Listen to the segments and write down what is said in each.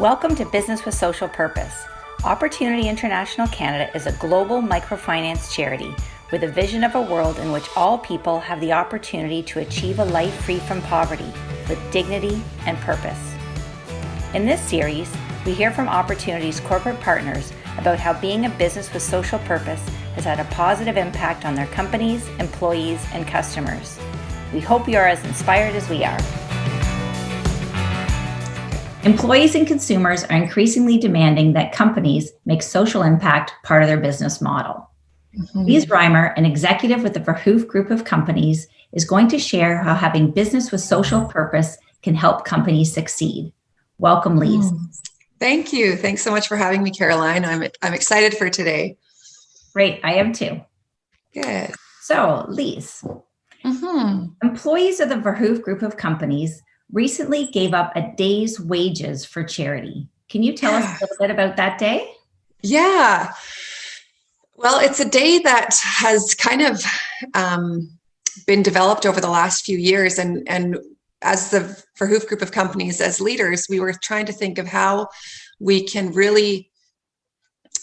Welcome to Business with Social Purpose. Opportunity International Canada is a global microfinance charity with a vision of a world in which all people have the opportunity to achieve a life free from poverty with dignity and purpose. In this series, we hear from Opportunity's corporate partners about how being a business with social purpose has had a positive impact on their companies, employees, and customers. We hope you are as inspired as we are. Employees and consumers are increasingly demanding that companies make social impact part of their business model. Lise Reimer, an executive with the Verhoeff Group of Companies, is going to share how having business with social purpose can help companies succeed. Welcome, Lise. Thank you. Thanks so much for having me, Caroline. I'm excited for today. Great. I am too. Good. So, Lise, employees of the Verhoeff Group of Companies recently gave up a day's wages for charity. Can you tell us a little bit about that day? Yeah. Well, it's a day that has kind of been developed over the last few years. And as the Verhoeff Group of Companies, as leaders, we were trying to think of how we can really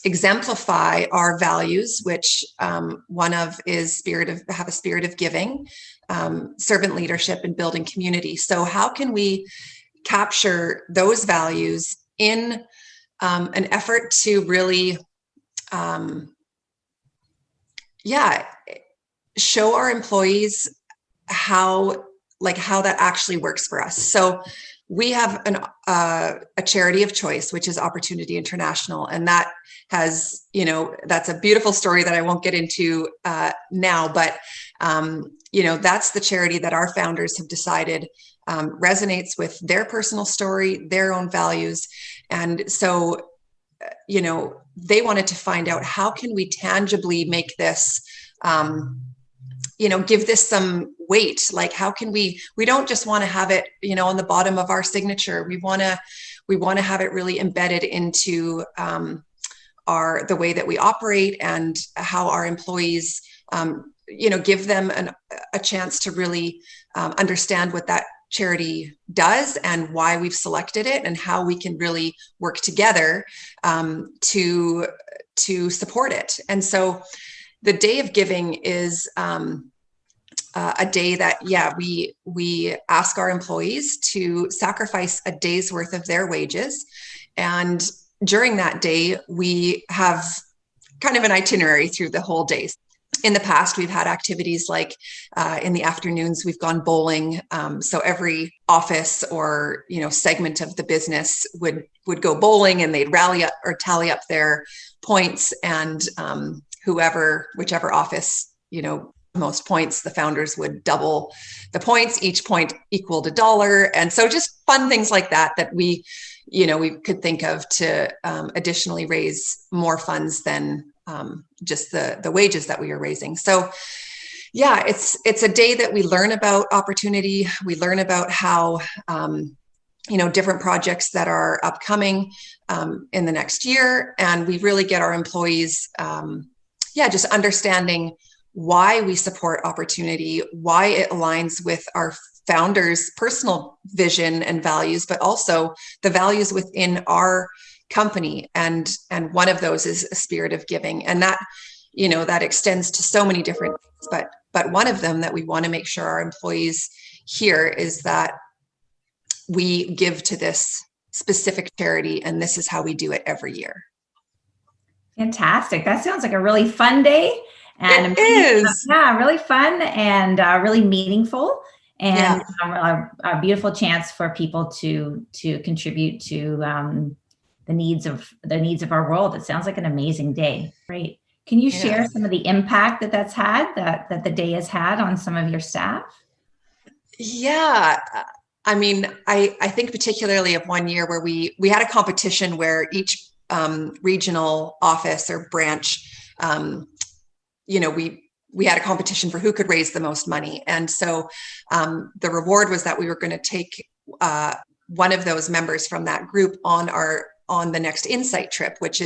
exemplify our values, which one of is have a spirit of giving, servant leadership, and building community. So how can we capture those values in an effort to really show our employees how that actually works for us. So we have a charity of choice, which is Opportunity International. And that has, that's a beautiful story that I won't get into now, but, that's the charity that our founders have decided resonates with their personal story, their own values. And so, they wanted to find out, how can we tangibly make this, give this some weight? Like, how can we don't just want to have it, on the bottom of our signature. We want to have it really embedded into the way that we operate, and how our employees, give them a chance to really understand what that charity does and why we've selected it, and how we can really work together to support it. And so the Day of Giving is a day that, we ask our employees to sacrifice a day's worth of their wages. And during that day, we have kind of an itinerary through the whole day. In the past, we've had activities like in the afternoons, we've gone bowling. So every office or, segment of the business would go bowling, and they'd rally up or tally up their points, and whichever office, most points, the founders would double the points. Each point equaled $1. And so just fun things like that we could think of to additionally raise more funds than just the wages that we are raising. So it's a day that we learn about opportunity. We learn about how, different projects that are upcoming in the next year. And we really get our employees, just understanding why we support opportunity, why it aligns with our founders' personal vision and values, but also the values within our company. And one of those is a spirit of giving. And that, that extends to so many different things. But one of them that we want to make sure our employees hear is that we give to this specific charity, and this is how we do it every year. Fantastic. That sounds like a really fun day. And it is. Yeah, really fun and really meaningful, and a beautiful chance for people to contribute to the needs of our world. It sounds like an amazing day. Great. Can you share some of the impact that's had, that the day has had on some of your staff? Yeah. I mean, I think particularly of one year where we had a competition where each regional office or branch, we had a competition for who could raise the most money. And so the reward was that we were going to take one of those members from that group on the next Insight trip, which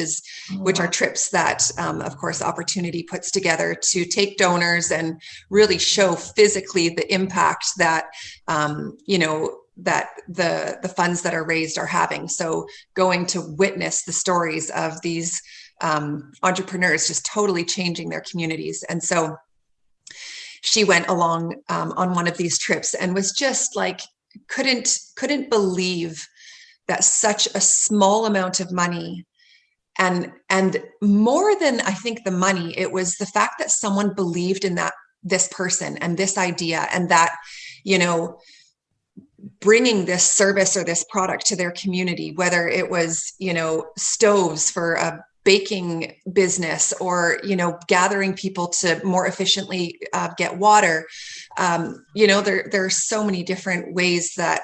are trips that, of course, Opportunity puts together to take donors and really show physically the impact that, that the funds that are raised are having. So going to witness the stories of these entrepreneurs just totally changing their communities. And so she went along on one of these trips and was just like, couldn't believe that such a small amount of money, and more than, I think, the money, it was the fact that someone believed in this person and this idea, and that, you know, bringing this service or this product to their community, whether it was, you know, stoves for a baking business, or, you know, gathering people to more efficiently get water. You know, there are so many different ways that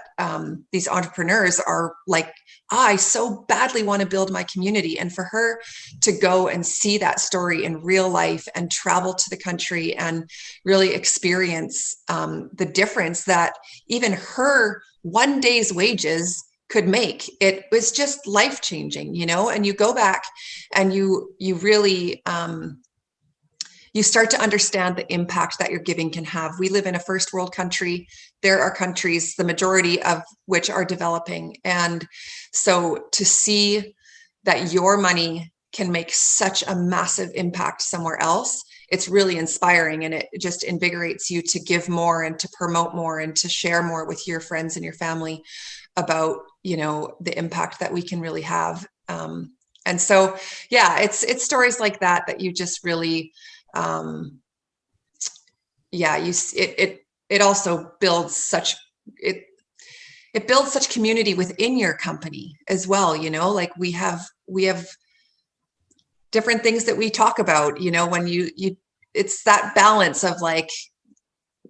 these entrepreneurs are like, I so badly want to build my community. And for her to go and see that story in real life and travel to the country and really experience the difference that even her one day's wages could make, it was just life-changing, you know. And you go back and you really you start to understand the impact that your giving can have. We live in a first world country. There are countries, the majority of which are developing. And so to see that your money can make such a massive impact somewhere else, it's really inspiring, and it just invigorates you to give more and to promote more and to share more with your friends and your family about, you know, the impact that we can really have. And so, yeah, it's stories like that you just really, it also builds such, it builds such community within your company as well. You know, like we have different things that we talk about, you know, when it's that balance of like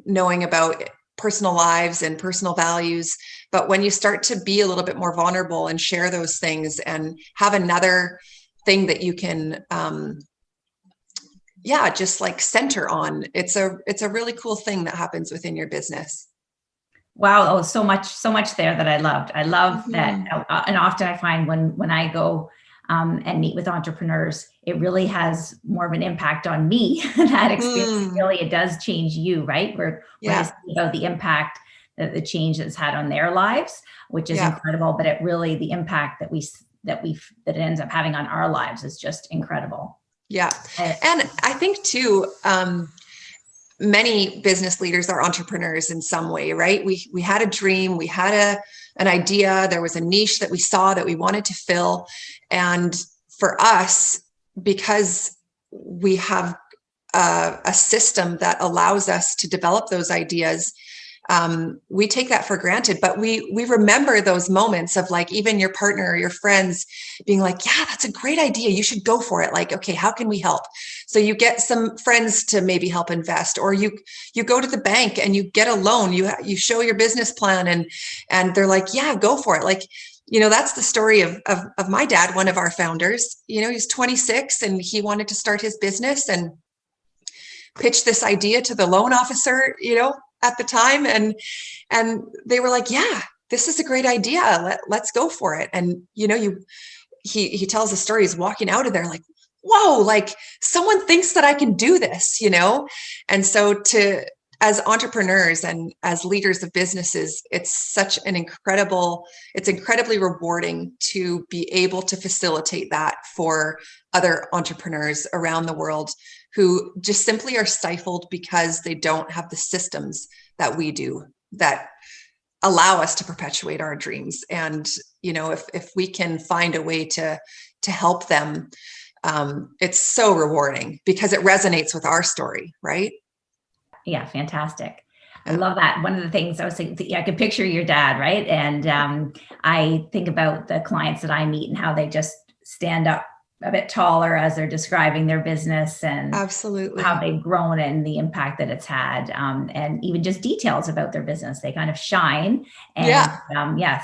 knowing about personal lives and personal values. But when you start to be a little bit more vulnerable and share those things and have another thing that you can, just like center on, it's a really cool thing that happens within your business. Wow. Oh, so much there that I loved. I love that. And often I find when I go and meet with entrepreneurs, it really has more of an impact on me. That experience really, it does change you, right? We're to see about the impact that the change that's had on their lives, which is incredible. But it really, the impact that it ends up having on our lives is just incredible. Yeah. And I think too, many business leaders are entrepreneurs in some way, right? We had a dream, we had an idea, there was a niche that we saw that we wanted to fill. And for us, because we have a system that allows us to develop those ideas, we take that for granted, but we remember those moments of like, even your partner or your friends being like, yeah, that's a great idea, you should go for it. Like, okay, how can we help? So you get some friends to maybe help invest, or you go to the bank and you get a loan, you show your business plan, and they're like, yeah, go for it. Like, you know, that's the story of my dad, one of our founders. You know, he's 26 and he wanted to start his business and pitched this idea to the loan officer, you know, at the time. And they were like, yeah, this is a great idea. Let's go for it. And, you know, he tells the story, he's walking out of there like, whoa, like someone thinks that I can do this, you know? And so as entrepreneurs and as leaders of businesses, it's incredibly rewarding to be able to facilitate that for other entrepreneurs around the world who just simply are stifled because they don't have the systems that we do that allow us to perpetuate our dreams. And, you know, if we can find a way to help them, it's so rewarding because it resonates with our story, right? Yeah, fantastic. I love that. One of the things I was thinking, I could picture your dad, right? And I think about the clients that I meet and how they just stand up a bit taller as they're describing their business, and absolutely how they've grown and the impact that it's had, and even just details about their business. They kind of shine and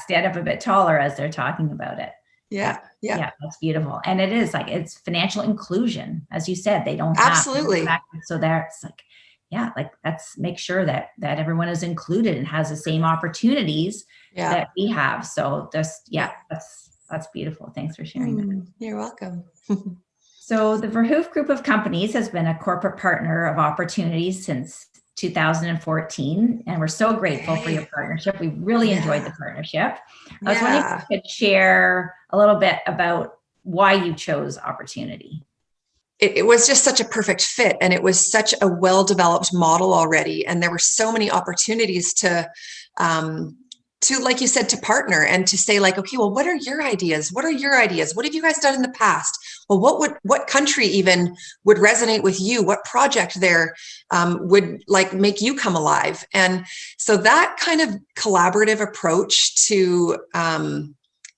stand up a bit taller as they're talking about it. Yeah, that's beautiful. And it is like, it's financial inclusion, as you said. They don't absolutely have so that's like, let's make sure that everyone is included and has the same opportunities that we have. So that's beautiful. Thanks for sharing that. You're welcome. So the Verhoeff Group of Companies has been a corporate partner of opportunities since 2014, and we're so grateful for your partnership. We really enjoyed the partnership. I was wondering if you could share a little bit about why you chose Opportunity. It was just such a perfect fit, and it was such a well-developed model already. And there were so many opportunities to, like you said, to partner and to say like, okay, well, what are your ideas? What are your ideas? What have you guys done in the past? Well, what country even would resonate with you? What project there would like make you come alive? And so that kind of collaborative approach to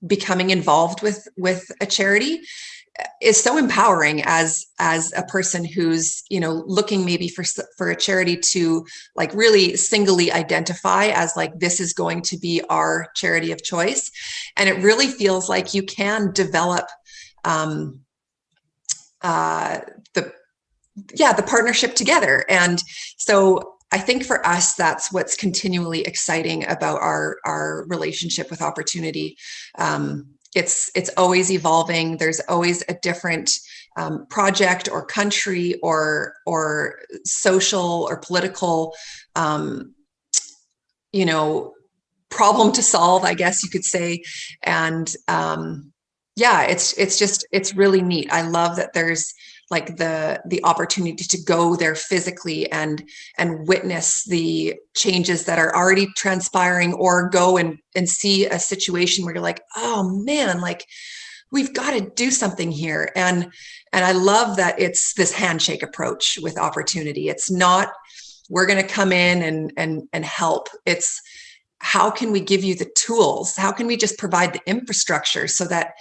becoming involved with a charity is so empowering as a person who's, you know, looking maybe for a charity to like really singly identify as like, this is going to be our charity of choice. And it really feels like you can develop the partnership together. And so I think for us, that's what's continually exciting about our relationship with Opportunity. It's always evolving. There's always a different project or country or social or political, you know, problem to solve, I guess you could say. And it's really neat. I love that there's like the opportunity to go there physically and witness the changes that are already transpiring, or go and see a situation where you're like, oh man, like we've got to do something here. And I love that it's this handshake approach with Opportunity. It's not, we're going to come in and help. It's, how can we give you the tools? How can we just provide the infrastructure so that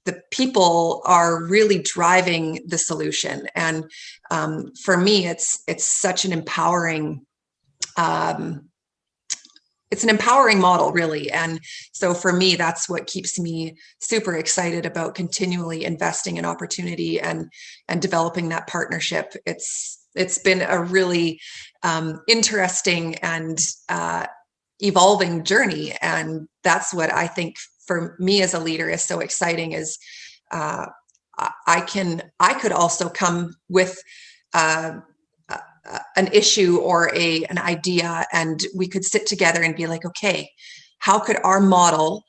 the people are really driving the solution? And for me, it's such an empowering, it's an empowering model, really. And so for me, that's what keeps me super excited about continually investing in Opportunity and developing that partnership. It's been a really interesting and evolving journey. And that's what I think for me as a leader is so exciting, is I could also come with an issue or an idea, and we could sit together and be like, okay, how could our model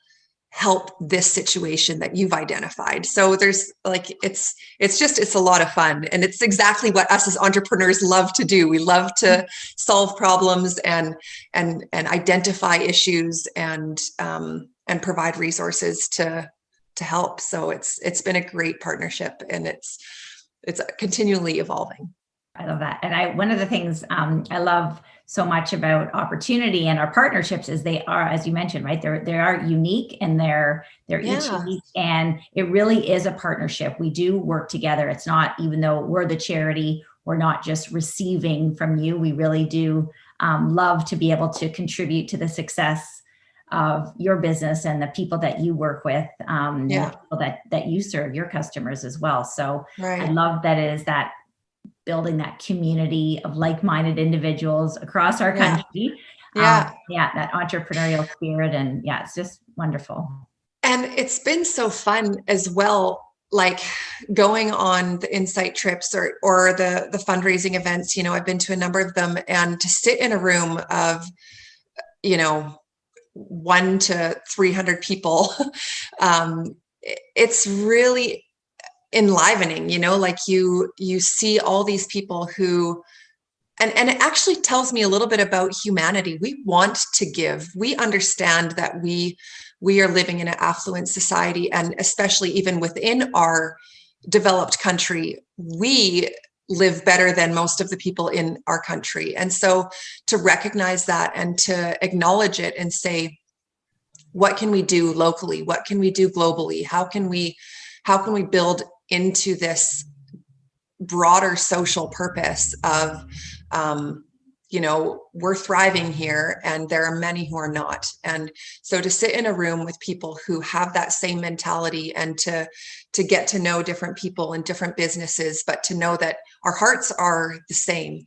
help this situation that you've identified? So there's like, it's a lot of fun, and it's exactly what us as entrepreneurs love to do. We love to solve problems and identify issues and provide resources to help. So it's been a great partnership, and it's continually evolving. I love that. And one of the things I love so much about Opportunity and our partnerships is they are, as you mentioned, right? They are unique, and they're each unique, and it really is a partnership. We do work together. It's not, even though we're the charity, we're not just receiving from you. We really do love to be able to contribute to the success of your business and the people that you work with, the people that you serve, your customers as well. So I love that it is that building that community of like-minded individuals across our country. That entrepreneurial spirit. And it's just wonderful. And it's been so fun as well, like going on the insight trips or the fundraising events. You know, I've been to a number of them, and to sit in a room of, you know, 1 to 300 people, it's really enlivening, you know, like you see all these people who, and it actually tells me a little bit about humanity. We want to give. We understand that we are living in an affluent society, and especially even within our developed country, we live better than most of the people in our country. And so to recognize that and to acknowledge it and say, what can we do locally? What can we do globally? How can we build into this broader social purpose of, you know, we're thriving here and there are many who are not. And so to sit in a room with people who have that same mentality, and to get to know different people and different businesses, but to know that our hearts are the same.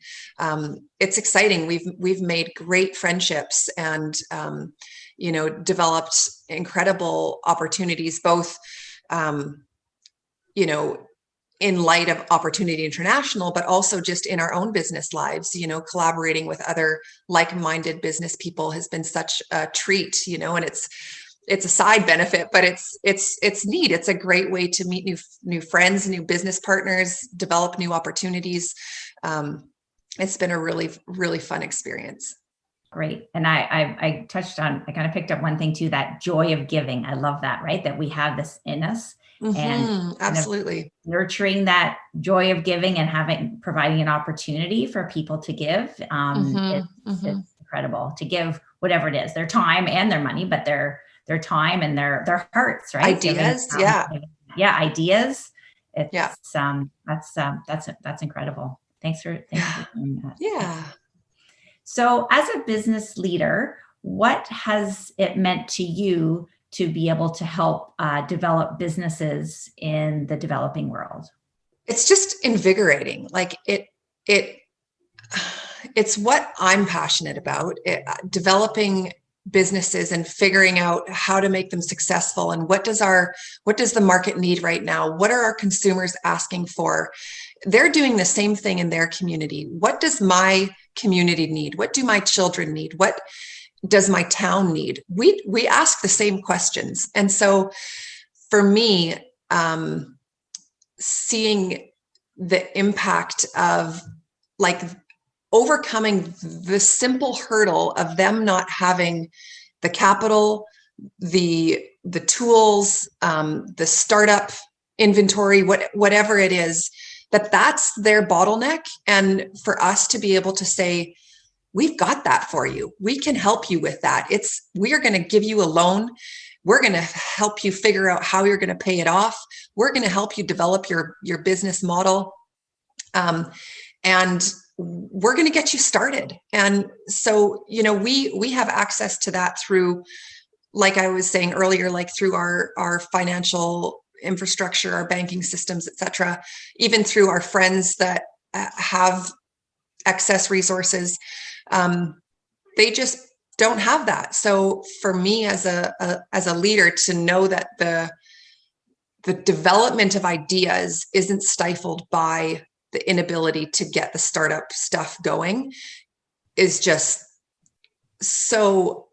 It's exciting. We've made great friendships and, you know, developed incredible opportunities, both, you know, in light of Opportunity International, but also just in our own business lives, collaborating with other like-minded business people has been such a treat, and it's a side benefit, but it's neat. It's a great way to meet new friends, new business partners, develop new opportunities. It's been a really, really fun experience. Great. And I kind of picked up one thing too, that joy of giving. I love that, right? That we have this in us, and absolutely nurturing that joy of giving and providing an opportunity for people to give. It's incredible to give whatever it is, their time and their money, but their time and their hearts, right? Ideas. Ideas. It's, yeah. That's incredible. Thank you for doing that. Yeah. So as a business leader, what has it meant to you to be able to help develop businesses in the developing world? It's just invigorating. Like it's what I'm passionate about, developing businesses and figuring out how to make them successful, and what does the market need right now? What are our consumers asking for? They're doing the same thing in their community. What does my community need? What do my children need? What does my town need? We ask the same questions. And so for me, seeing the impact of like overcoming the simple hurdle of them not having the capital, the tools, the startup inventory, whatever it is, that's their bottleneck. And for us to be able to say, we've got that for you. We can help you with that. We are going to give you a loan. We're going to help you figure out how you're going to pay it off. We're going to help you develop your business model. And we're going to get you started. And so, we have access to that through, like I was saying earlier, like through our financial infrastructure, our banking systems, et cetera, even through our friends that have excess resources. They just don't have that. So for me as a leader, to know that the development of ideas isn't stifled by the inability to get the startup stuff going is just so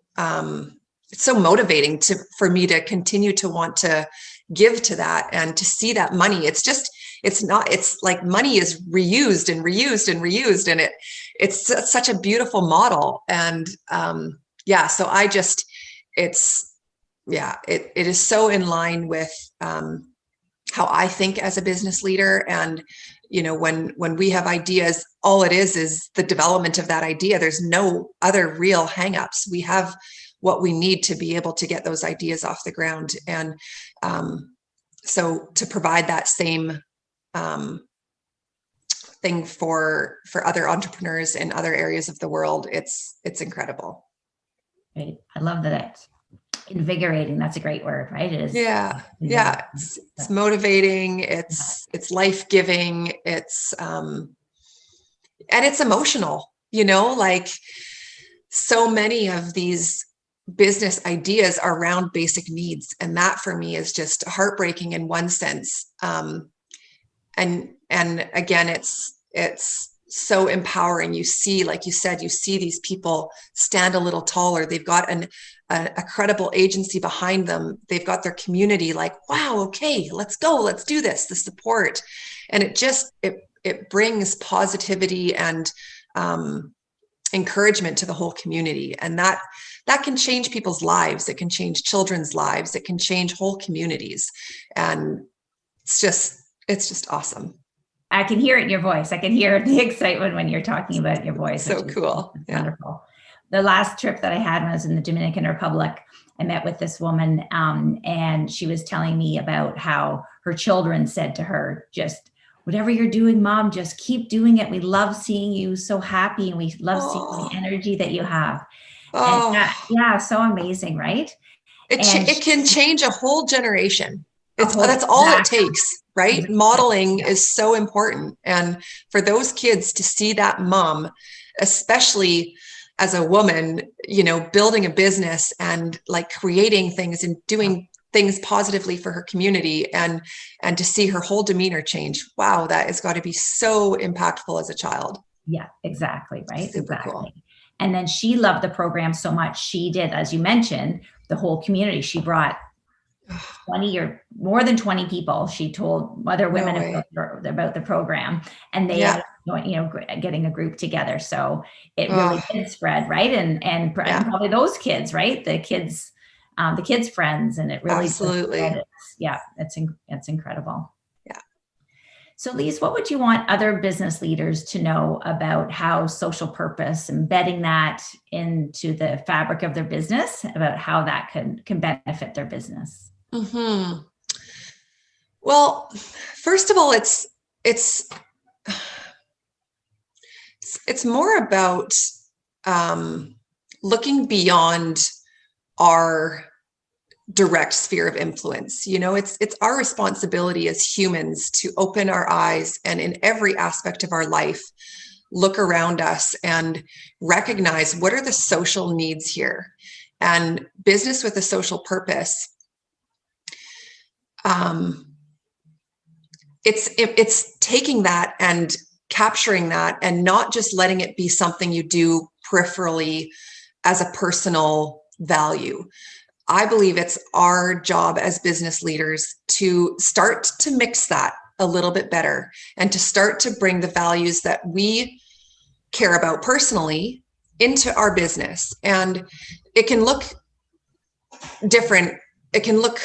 so motivating for me to continue to want to give to that and to see that money. It's like money is reused and reused and reused, and it's such a beautiful model. And so it is so in line with how I think as a business leader. And when we have ideas, all it is the development of that idea. There's no other real hangups. We have what we need to be able to get those ideas off the ground. And so to provide that same thing for other entrepreneurs in other areas of the world, it's incredible. Right. I love that. Invigorating. That's a great word, right? It is. Yeah. It's motivating. It's life-giving. It's and it's emotional, like so many of these business ideas are around basic needs. And that for me is just heartbreaking in one sense. And again, it's so empowering. You see, like you said, these people stand a little taller. They've got a credible agency behind them. They've got their community like, wow, okay, let's go, let's do this, the support. And it brings positivity and encouragement to the whole community. And that can change people's lives. It can change children's lives. It can change whole communities. And it's just awesome. I can hear it in your voice. I can hear the excitement when you're talking about your voice. So cool. Wonderful. The last trip that I had when I was in the Dominican Republic, I met with this woman and she was telling me about how her children said to her, just whatever you're doing, Mom, just keep doing it. We love seeing you so happy and we love seeing the energy that you have. And so amazing, right? It can change a whole generation. That's all it takes, right? Exactly. Modeling is so important. And for those kids to see that mom, especially as a woman, building a business and like creating things and doing things positively for her community, and to see her whole demeanor change. Wow, that has got to be so impactful as a child. Yeah, exactly. Right. Super Exactly. cool. And then she loved the program so much. She did, as you mentioned, the whole community. She brought 20 or more than 20 people. She told other women about the program, and they ended up getting a group together. So it really did spread, right? And probably those kids, right? The kids' friends, and it really absolutely. It's incredible. Yeah. So, Lise, what would you want other business leaders to know about how social purpose, embedding that into the fabric of their business, about how that can benefit their business? Mm-hmm. Well, first of all, it's more about looking beyond our direct sphere of influence. It's our responsibility as humans to open our eyes, and in every aspect of our life, look around us and recognize what are the social needs here. And business with a social purpose, it's taking that and capturing that, and not just letting it be something you do peripherally as a personal value. I believe it's our job as business leaders to start to mix that a little bit better, and to start to bring the values that we care about personally into our business. And it can look different. It can look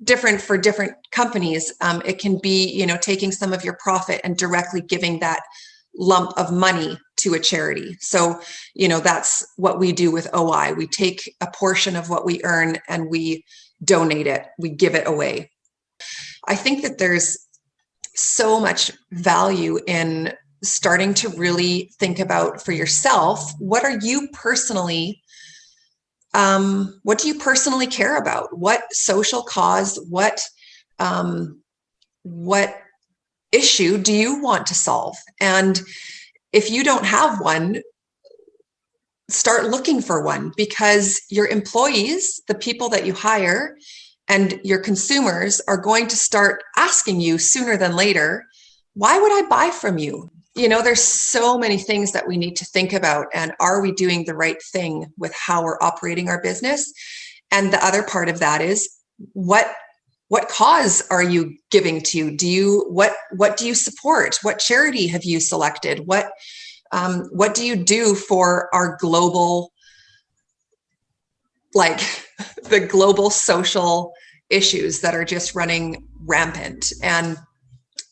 different for different companies. It can be, taking some of your profit and directly giving that lump of money to a charity. So, that's what we do with OI. We take a portion of what we earn and we donate it. We give it away. I think that there's so much value in starting to really think about for yourself, what do you personally care about? What social cause, what issue do you want to solve? And if you don't have one, start looking for one, because your employees, the people that you hire, and your consumers are going to start asking you sooner than later, why would I buy from you? There's so many things that we need to think about. And are we doing the right thing with how we're operating our business? And the other part of that is, what cause are you giving to? What do you support? What charity have you selected? What do you do for our global, the global social issues that are just running rampant? And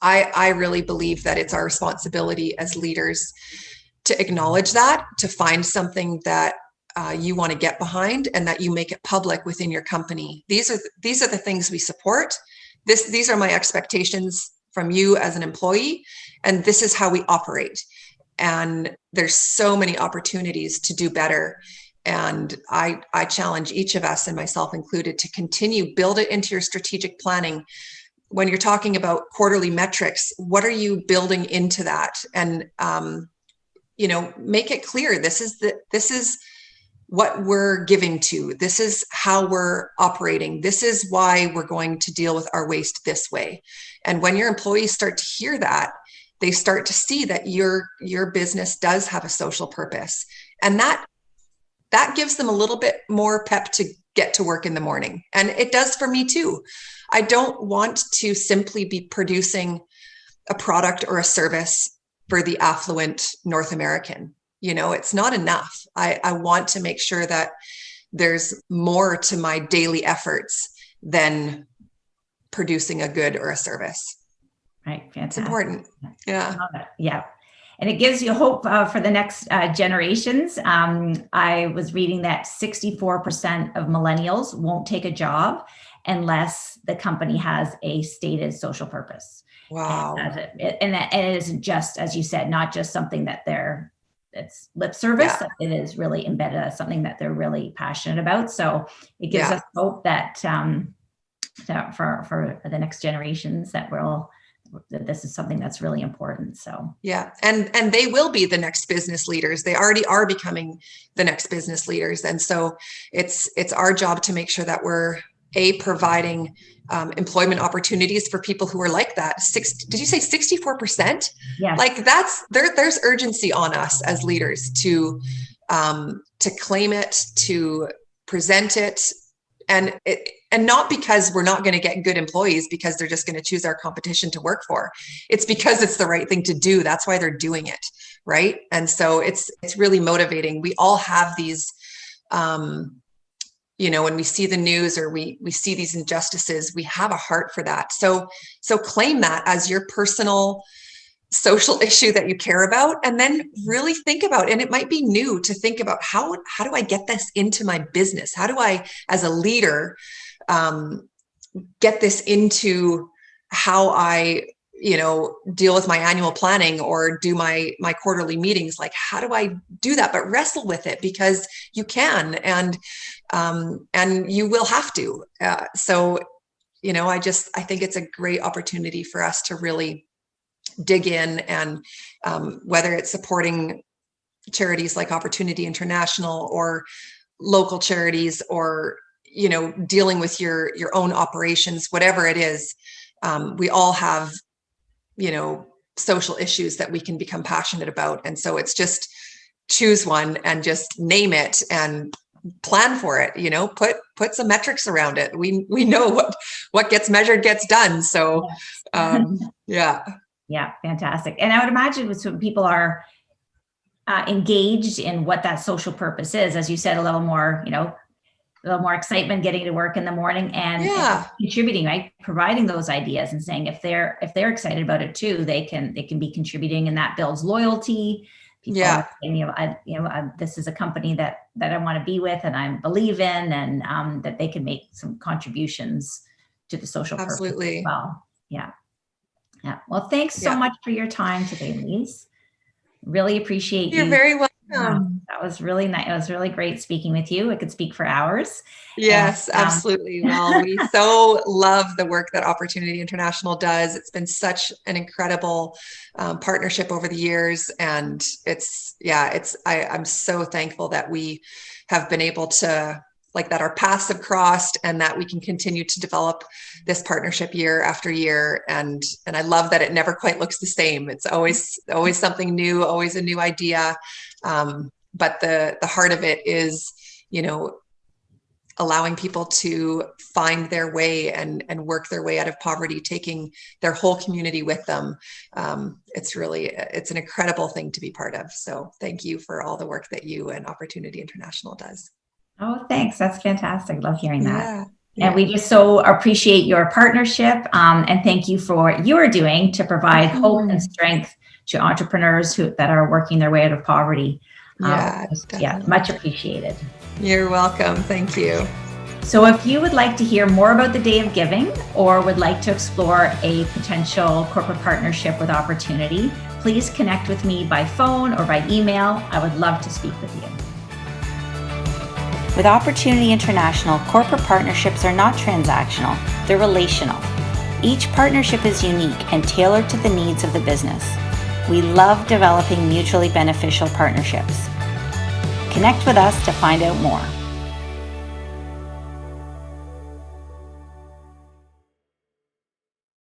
I really believe that it's our responsibility as leaders to acknowledge that, to find something that you want to get behind, and that you make it public within your company. These are the things we support. These are my expectations from you as an employee, and this is how we operate. And there's so many opportunities to do better. And I challenge each of us, and myself included, to continue build it into your strategic planning. When you're talking about quarterly metrics, what are you building into that? And make it clear. This is what we're giving to. This is how we're operating. This is why we're going to deal with our waste this way. And when your employees start to hear that, they start to see that your business does have a social purpose. And that gives them a little bit more pep to get to work in the morning. And it does for me too. I don't want to simply be producing a product or a service for the affluent North American. It's not enough. I want to make sure that there's more to my daily efforts than producing a good or a service. Right. Fantastic. It's important. Yeah. Yeah. And it gives you hope for the next generations. I was reading that 64% of millennials won't take a job unless the company has a stated social purpose. Wow. And it isn't just, as you said, not just something that it's lip service. Yeah. It is really embedded as something that they're really passionate about. So it gives us hope that for the next generations that this is something that's really important. So yeah, and they will be the next business leaders. They already are becoming the next business leaders, and so it's our job to make sure that we're providing employment opportunities for people who are like that. Did you say 64%? Yes. Like there's urgency on us as leaders to claim it, to present it, and not because we're not going to get good employees because they're just going to choose our competition to work for. It's because it's the right thing to do. That's why they're doing it, right? And so it's really motivating. We all have these, when we see the news or we see these injustices, we have a heart for that. So claim that as your personal social issue that you care about, and then really think about, and it might be new to think about, how do I get this into my business? How do I, as a leader, get this into how I, deal with my annual planning or do my quarterly meetings? Like, how do I do that? But wrestle with it, because you can, and you will have to. So, I think it's a great opportunity for us to really dig in, and whether it's supporting charities like Opportunity International or local charities, or dealing with your own operations, whatever it is, we all have social issues that we can become passionate about. And so it's just choose one and just name it and plan for it, put some metrics around it. We know what gets measured gets done. So yeah. Yeah, fantastic. And I would imagine when people are engaged in what that social purpose is, as you said, a little more excitement getting to work in the morning and contributing, right? Providing those ideas and saying if they're excited about it too, they can be contributing, and that builds loyalty. People are saying, this is a company that I want to be with and I believe in, and that they can make some contributions to the social purpose as well. Yeah. Yeah. Well, thanks so much for your time today, Lise. Really appreciate you. You're very welcome. That was really nice. It was really great speaking with you. I could speak for hours. Yes, absolutely. Well, we so love the work that Opportunity International does. It's been such an incredible partnership over the years. And I'm so thankful that we have been able to, that our paths have crossed, and that we can continue to develop this partnership year after year. And I love that it never quite looks the same. It's always something new, always a new idea. But the heart of it is, allowing people to find their way and work their way out of poverty, taking their whole community with them. It's an incredible thing to be part of. So thank you for all the work that you and Opportunity International does. Oh, thanks. That's fantastic. Love hearing that. Yeah. And we just so appreciate your partnership, and thank you for what you are doing to provide hope and strength to entrepreneurs that are working their way out of poverty. Much appreciated. You're welcome. Thank you. So if you would like to hear more about the Day of Giving, or would like to explore a potential corporate partnership with Opportunity, please connect with me by phone or by email. I would love to speak with you. With Opportunity International, corporate partnerships are not transactional, they're relational. Each partnership is unique and tailored to the needs of the business. We love developing mutually beneficial partnerships. Connect with us to find out more.